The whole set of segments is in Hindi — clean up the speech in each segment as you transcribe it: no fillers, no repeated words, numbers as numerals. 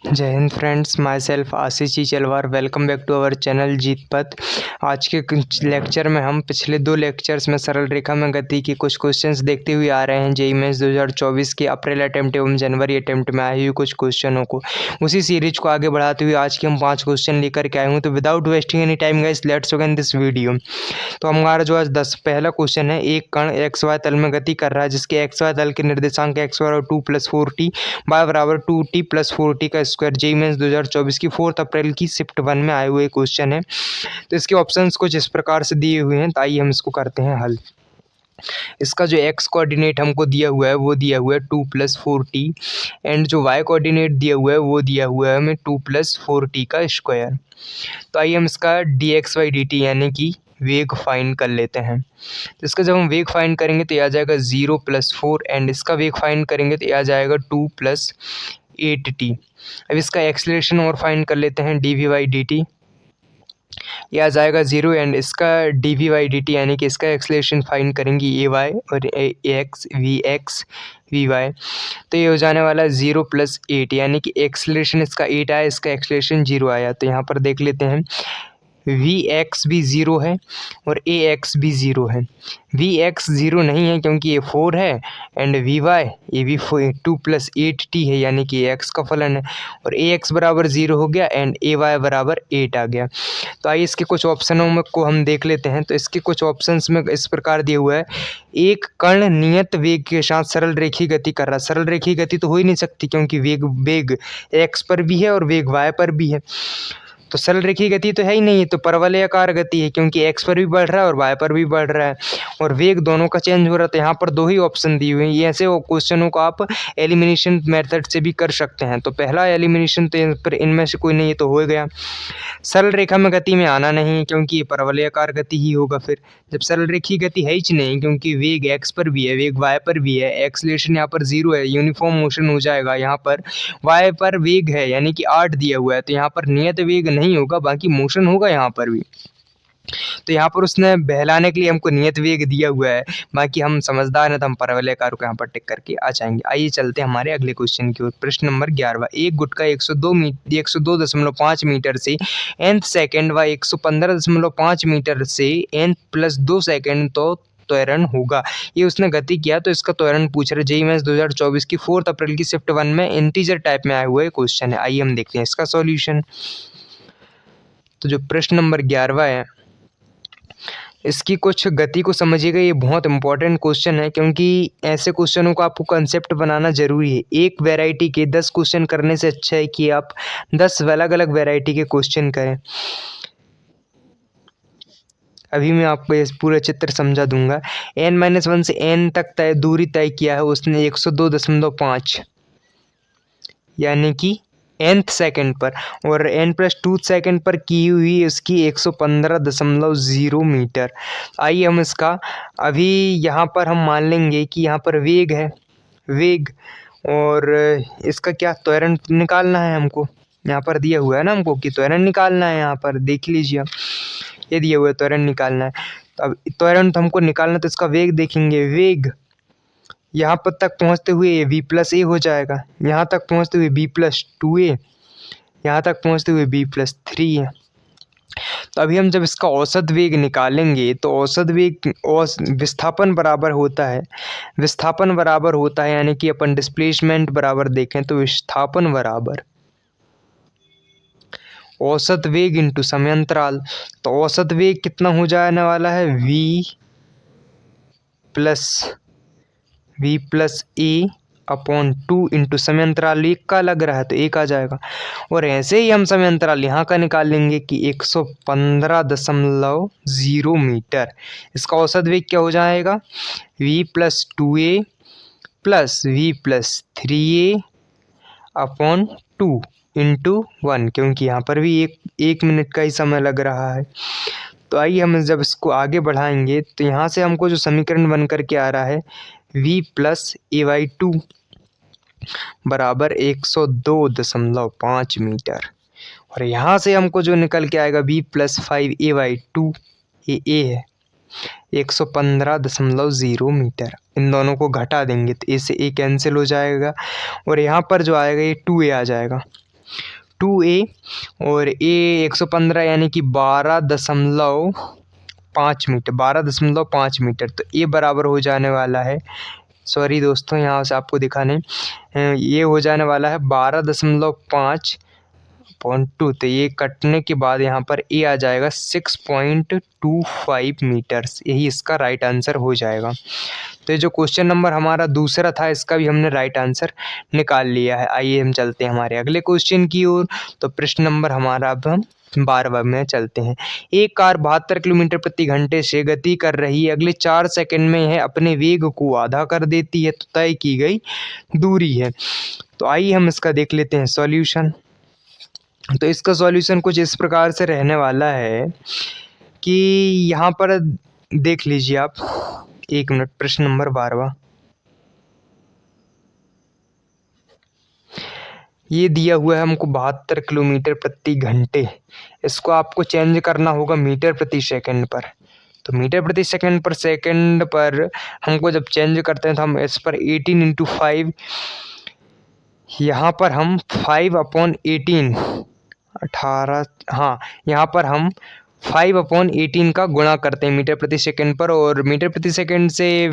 जय हिंद friends, my self Ashish ji Chalwar. Welcome back to our channel Jeet Path. आज के लेक्चर में हम पिछले 2 लेक्चर्स में सरल रेखा में गति के कुछ क्वेश्चंस देखते हुए आ रहे हैं। जेईई मेंस 2024 के अप्रैल अटेम्प्ट एवं जनवरी अटेम्प्ट में आए हुए कुछ क्वेश्चनों को, उसी सीरीज को आगे बढ़ाते हुए आज के हम 5 क्वेश्चन लेकर के आए हूँ। तो without wasting any time guys, let's begin this video. तो हमारा जो आज पहला क्वेश्चन है, एक कण एक्स वाई तल में गति कर रहा है जिसके एक्स वाई तल के निर्देशांक एक्स बराबर 2 + 4t, y बराबर 2t + 4t का स्क्वायर। जेईई मेंस 2024 की 4 अप्रैल की शिफ्ट 1 में आए हुए क्वेश्चन है। तो इसके ऑप्शंस कुछ इस प्रकार से दिए हुए हैं, तो आइए हम इसको करते हैं हल। इसका जो एक्स कोऑर्डिनेट हमको दिया हुआ है वो दिया हुआ है 2 + 4t, एंड जो वाई कोऑर्डिनेट दिया हुआ है वो दिया हुआ है हमें 2 + 4t का स्क्वायर। तो आइए हम इसका dx/dt यानी कि वेग फाइंड कर लेते हैं। तो इसका जब हम वेग फाइंड करेंगे तो ये आ जाएगा 0 + 4, एंड इसका वेग फाइंड करेंगे तो ये आ जाएगा 2 + 8t। अब इसका एक्सेलरेशन और फाइंड कर लेते हैं, dv/dt ये आ जाएगा 0, एंड इसका dv/dt यानी कि इसका एक्सेलरेशन फाइंड करेंगे ay और ax vx vy। तो ये हो जाने वाला है 0 + 8, यानी कि एक्सेलरेशन इसका 8 आया, इसका एक्सेलरेशन 0 आया। तो यहाँ पर देख लेते हैं, vx भी 0 है और ax भी 0 है। vx 0 नहीं है क्योंकि ये 4 है, एंड vy ये भी 2 + 8t है, यानी कि x का फलन है। और ax बराबर 0 हो गया, एंड ay बराबर 8 आ गया। तो आइए इसके कुछ ऑप्शनों में को हम देख लेते हैं। तो इसके कुछ ऑप्शंस में इस प्रकार दिया हुआ है, एक कण नियत वेग के साथ सरल रेखीय गति कर रहा है। सरल रेखीय गति तो हो ही नहीं सकती क्योंकि वेग x पर भी है और वेग y पर भी है, तो सरल रेखीय गति तो है ही नहीं है। तो परवलयाकार गति है क्योंकि x पर भी बढ़ रहा है और y पर भी बढ़ रहा है, और वेग दोनों का चेंज हो रहा है। तो यहाँ पर 2 ही ऑप्शन दिए हुए हैं। ये ऐसे क्वेश्चनों को आप एलिमिनेशन मेथड से भी कर सकते हैं। तो पहला एलिमिनेशन तो इनमें से कोई नहीं, तो हो गया। सरल रेखा में गति में आना नहीं क्योंकि ये परवलयाकार गति ही होगा। फिर जब सरल रेखीय गति है ही नहीं क्योंकि वेग x पर भी है, वेग y पर भी है, एक्सेलरेशन यहाँ पर 0 है, यूनिफॉर्म मोशन हो जाएगा। यहाँ पर y पर वेग है यानी कि 8 दिया हुआ है, तो यहाँ पर नियत वेग नहीं होगा, बाकी मोशन होगा यहाँ पर भी। तो यहाँ पर उसने बहलाने के लिए हमको नियत वेग दिया हुआ है, बाकी हम समझदार हैं तो हम परवलयाकार को यहाँ पर टिक करके आ जाएंगे। आइए चलते हैं हमारे अगले क्वेश्चन की ओर। प्रश्न नंबर 11, एक गुटका 102.5 मीटर से nth सेकंड व 115.5 मीटर से n + 2 सेकंड तो त्वरण होगा। ये उसने गति किया, तो इसका त्वरण पूछ रहे। जेईई मेंस 2024 की 4 अप्रैल की शिफ्ट 1 में इंटीजर टाइप में आया हुआ है क्वेश्चन है। आइए हम देखते हैं इसका सॉल्यूशन। तो जो प्रश्न नंबर 11 है, इसकी कुछ गति को समझिएगा। ये बहुत इंपॉर्टेंट क्वेश्चन है क्योंकि ऐसे क्वेश्चनों को आपको कंसेप्ट बनाना जरूरी है। एक वैरायटी के 10 क्वेश्चन करने से अच्छा है कि आप 10 अलग अलग वैरायटी के क्वेश्चन करें। अभी मैं आपको ये पूरा चित्र समझा दूंगा। n-1 से n तक दूरी तय किया है उसने 102.5 यानी कि nth सेकंड पर, और n + 2 सेकंड पर की हुई उसकी 115.0 मीटर। आइए हम इसका अभी यहाँ पर हम मान लेंगे कि यहाँ पर वेग है, वेग, और इसका क्या त्वरण निकालना है हमको। यहाँ पर दिया हुआ है ना हमको कि त्वरण निकालना है। यहाँ पर देख लीजिए, ये दिया हुआ है त्वरण निकालना है। तो अब त्वरण तो हमको निकालना, तो इसका वेग देखेंगे। वेग यहाँ पर तक पहुँचते हुए v + a हो जाएगा, यहाँ तक पहुँचते हुए b + 2a, यहाँ तक पहुँचते हुए b + 3 है। तो अभी हम जब इसका औसत वेग निकालेंगे तो औसत वेग विस्थापन बराबर होता है, विस्थापन बराबर होता है यानी कि अपन डिस्प्लेसमेंट बराबर देखें तो विस्थापन बराबर औसत वेग इंटू समयांतराल। तो औसत वेग कितना हो जाने वाला है, v + a/2 इंटू समयांतराल 1 का लग रहा है तो 1 आ जाएगा। और ऐसे ही हम समयांतराल यहाँ का निकाल लेंगे कि 115.0 मीटर। इसका औसत वेग क्या हो जाएगा, v + 2a + v + 3a/2 into 1, क्योंकि यहाँ पर भी 1 मिनट का ही समय लग रहा है। तो आइए हम जब इसको आगे बढ़ाएंगे तो यहाँ से हमको जो समीकरण बन करके आ रहा है, v + a/2 बराबर 102.5 मीटर, और यहाँ से हमको जो निकल के आएगा v + 5a/2, ये a है, 115.0 मीटर। इन दोनों को घटा देंगे तो a से a कैंसिल हो जाएगा, और यहाँ पर जो आएगा ये 2a आ जाएगा। 2a और a 115 यानी कि 12.5 मीटर, 12.5 मीटर। तो a बराबर हो जाने वाला है, सॉरी दोस्तों यहाँ से आपको दिखाने, ये हो जाने वाला है 12.5/2। तो ये कटने के बाद यहाँ पर ए आ जाएगा 6.25 मीटर्स, यही इसका राइट आंसर हो जाएगा। तो ये जो क्वेश्चन नंबर हमारा दूसरा था, इसका भी हमने राइट आंसर निकाल लिया है। आइए हम चलते हैं हमारे अगले क्वेश्चन की ओर। तो प्रश्न नंबर हमारा अब हम 12वां में चलते हैं। एक कार 72 किलोमीटर प्रति घंटे से गति कर रही है, अगले 4 सेकंड में यह अपने वेग को आधा कर देती है, तो तय की गई दूरी है। तो आइए हम इसका देख लेते हैं सॉल्यूशन। तो इसका सॉल्यूशन कुछ इस प्रकार से रहने वाला है कि यहाँ पर देख लीजिए आप, 1 मिनट, प्रश्न नंबर 12वां ये दिया हुआ है हमको 72 किलोमीटर प्रति घंटे, इसको आपको चेंज करना होगा मीटर प्रति सेकंड पर। तो मीटर प्रति सेकंड पर हमको जब चेंज करते हैं तो हम इस पर 18 × 5, यहाँ पर हम 5/18 18, हाँ यहाँ पर हम 5/18 का गुणा करते हैं मीटर प्रति सेकंड पर, और मीटर प्रति सेकंड से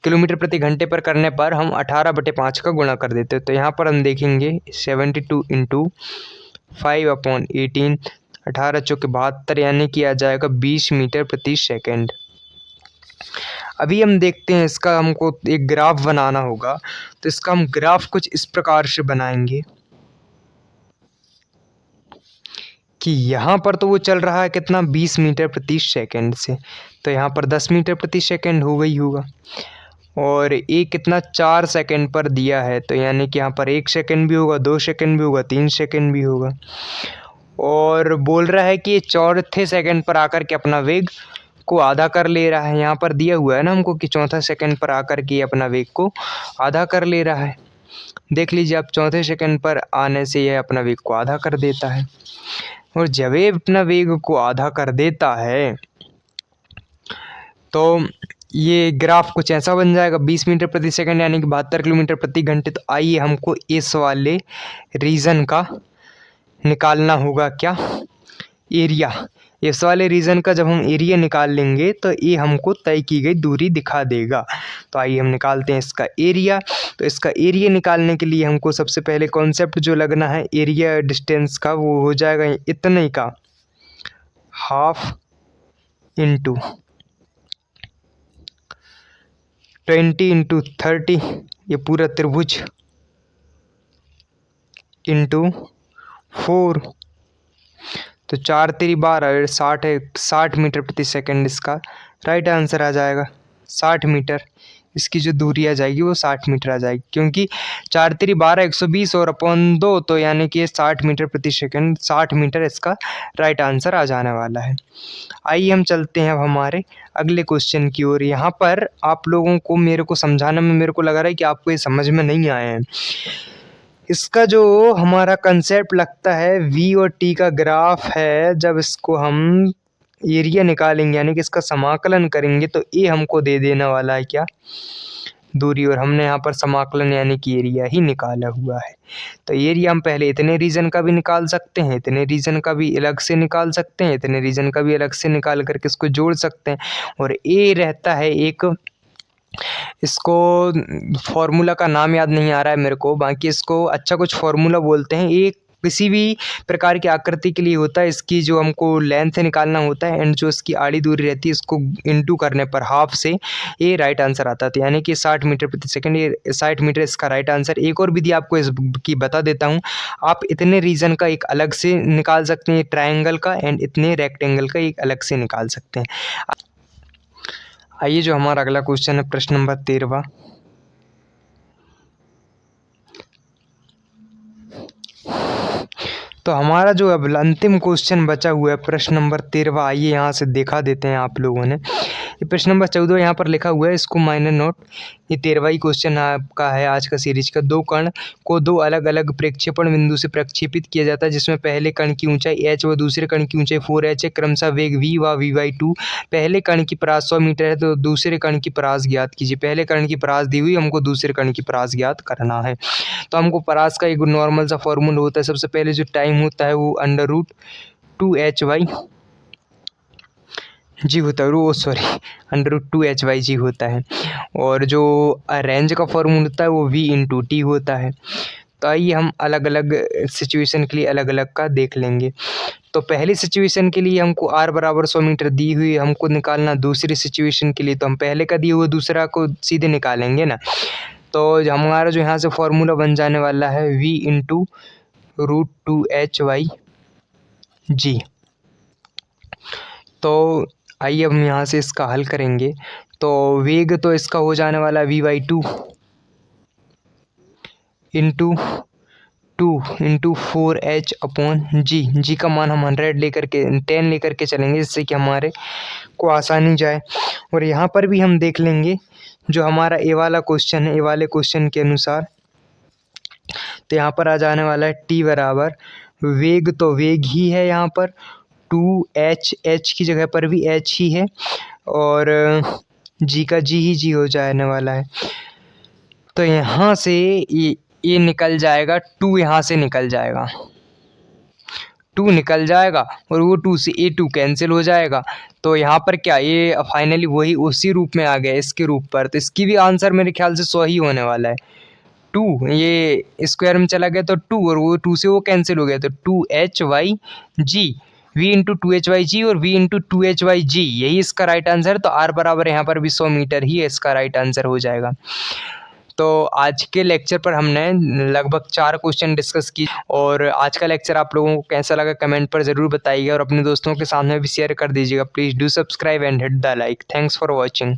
किलोमीटर प्रति घंटे पर करने पर हम 18/5 का गुणा कर देते हैं। तो यहाँ पर हम देखेंगे 72 × 5/18, 18 चौके 72 यानी कि आ जाएगा 20 मीटर प्रति सेकंड। अभी हम देखते हैं, इसका हमको एक ग्राफ बनाना होगा। तो इसका हम ग्राफ कुछ इस प्रकार से बनाएंगे कि यहाँ पर तो वो चल रहा है कितना, 20 मीटर प्रति सेकंड से, तो यहाँ पर 10 मीटर प्रति सेकंड हो गई होगा, और ये कितना 4 सेकंड पर दिया है, तो यानी कि यहाँ पर 1 सेकंड भी होगा, 2 सेकंड भी होगा, 3 सेकंड भी होगा, और बोल रहा है कि ये चौथे सेकंड पर आकर के अपना वेग को आधा कर ले रहा है। यहाँ पर दिया हुआ है ना हमको कि चौथा सेकंड पर आकर के अपना वेग को आधा कर ले रहा है। देख लीजिए आप, चौथे सेकंड पर आने से यह अपना वेग को आधा कर देता है, और जब ये अपना वेग को आधा कर देता है तो ये ग्राफ कुछ ऐसा बन जाएगा, 20 मीटर प्रति सेकंड यानी कि 72 किलोमीटर प्रति घंटे। तो आइए हमको इस वाले रीजन का निकालना होगा, क्या, एरिया। इस वाले रीजन का जब हम एरिया निकाल लेंगे तो ये हमको तय की गई दूरी दिखा देगा। तो आइए हम निकालते हैं इसका एरिया। तो इसका एरिया निकालने के लिए हमको सबसे पहले कॉन्सेप्ट जो लगना है एरिया डिस्टेंस का, वो हो जाएगा इतने का, हाफ इंटू 20 × 30, ये पूरा त्रिभुज, इंटू 4, तो 4 × 3 = 12, 60 है, 60 मीटर प्रति सेकंड इसका राइट आंसर आ जाएगा। 60 मीटर इसकी जो दूरी आ जाएगी वो 60 मीटर आ जाएगी, क्योंकि 4 × 3 = 12, 120 और अपॉन 2, तो यानी कि 60 मीटर प्रति सेकंड, 60 मीटर इसका राइट आंसर आ जाने वाला है। आइए हम चलते हैं अब हमारे अगले क्वेश्चन की ओर। यहाँ पर आप लोगों को मेरे को समझाने में मेरे को लग रहा है कि आपको ये समझ में नहीं आया है। इसका जो हमारा कंसेप्ट लगता है v और t का ग्राफ है, जब इसको हम एरिया निकालेंगे यानी कि इसका समाकलन करेंगे तो ये हमको दे देने वाला है क्या, दूरी, और हमने यहाँ पर समाकलन यानी कि एरिया ही निकाला हुआ है। तो एरिया हम पहले इतने रीजन का भी निकाल सकते हैं, इतने रीजन का भी अलग से निकाल सकते हैं, इतने रीजन का भी अलग से निकाल करके इसको जोड़ सकते हैं। और ए रहता है एक, इसको फॉर्मूला का नाम याद नहीं आ रहा है मेरे को, बाकी इसको अच्छा कुछ फॉर्मूला बोलते हैं। एक किसी भी प्रकार की आकृति के लिए होता है, इसकी जो हमको लेंथ से निकालना होता है एंड जो इसकी आड़ी दूरी रहती है इसको इनटू करने पर हाफ से ये राइट आंसर आता है, यानी कि 60 मीटर प्रति सेकंड, ये 60 मीटर इसका राइट आंसर। एक और विधि आपको इसकी बता देता हूँ, आप इतने रीजन का एक अलग से निकाल सकते हैं ट्राइंगल का, एंड इतने रेक्टेंगल का एक अलग से निकाल सकते हैं। आइए जो हमारा अगला क्वेश्चन है, प्रश्न नंबर 13वां। तो हमारा जो अब अंतिम क्वेश्चन बचा हुआ है प्रश्न नंबर 13वां, आइए यहाँ से दिखा देते हैं आप लोगों ने। ये प्रश्न नंबर 14 यहाँ पर लिखा हुआ है, इसको माइनर नोट। ये 13वां क्वेश्चन आपका है आज का सीरीज का। दो कण को दो अलग अलग प्रक्षेपण बिंदु से प्रक्षेपित किया जाता है, जिसमें पहले कण की ऊंचाई h व दूसरे कण की ऊंचाई 4h है। क्रमशः वेग v व v/2। पहले कण की परास 100 मीटर है तो दूसरे कण की परास ज्ञात कीजिए। पहले कण की परास दी हुई, हमको दूसरे कण की परास ज्ञात करना है। तो हमको परास का एक नॉर्मल सा फॉर्मूला होता है। सबसे पहले जो टाइम होता है वो √2hy जी होता है, √2hy होता है। और जो रेंज का फॉर्मूला होता है वो v/t होता है। तो आइए हम अलग अलग सिचुएशन के लिए अलग अलग का देख लेंगे। तो पहली सिचुएशन के लिए हमको r बराबर 100 मीटर दी हुई, हमको निकालना। दूसरी सिचुएशन के लिए तो हम पहले का दिए हुए दूसरा को सीधे निकालेंगे ना। तो हमारा जो यहाँ से फॉर्मूला बन जाने वाला है v/√2hy जी। तो आइए हम यहाँ से इसका हल करेंगे। तो वेग तो इसका हो जाने वाला v/2 इंटू 2 4h अपॉन जी का मान हम 10 लेकर के चलेंगे, जिससे कि हमारे को आसानी जाए। और यहाँ पर भी हम देख लेंगे जो हमारा ए वाला क्वेश्चन है, ए वाले क्वेश्चन के अनुसार। तो यहाँ पर आ जाने वाला है t बराबर वेग, तो वेग ही है यहाँ पर 2h की जगह पर भी h ही है, और g का g हो जाने वाला है। तो यहाँ से ये निकल जाएगा, 2 यहाँ से निकल जाएगा, 2 निकल जाएगा और वो 2 से A2 कैंसिल हो जाएगा। तो यहाँ पर क्या, ये फाइनली वही उसी रूप में आ गया इसके रूप पर। तो इसकी भी आंसर मेरे ख्याल से 100 ही होने वाला है। 2 ये स्क्वायर में चला गया तो 2, और वो 2 से वो कैंसिल हो गया तो 2hy v/2hy और v/2hy यही इसका राइट आंसर। तो r बराबर यहाँ पर भी 100 मीटर ही इसका राइट आंसर हो जाएगा। तो आज के लेक्चर पर हमने लगभग 4 क्वेश्चन डिस्कस की, और आज का लेक्चर आप लोगों को कैसा लगा कमेंट पर ज़रूर बताइएगा, और अपने दोस्तों के सामने भी शेयर कर दीजिएगा। Please do subscribe and hit the like. Thanks for watching.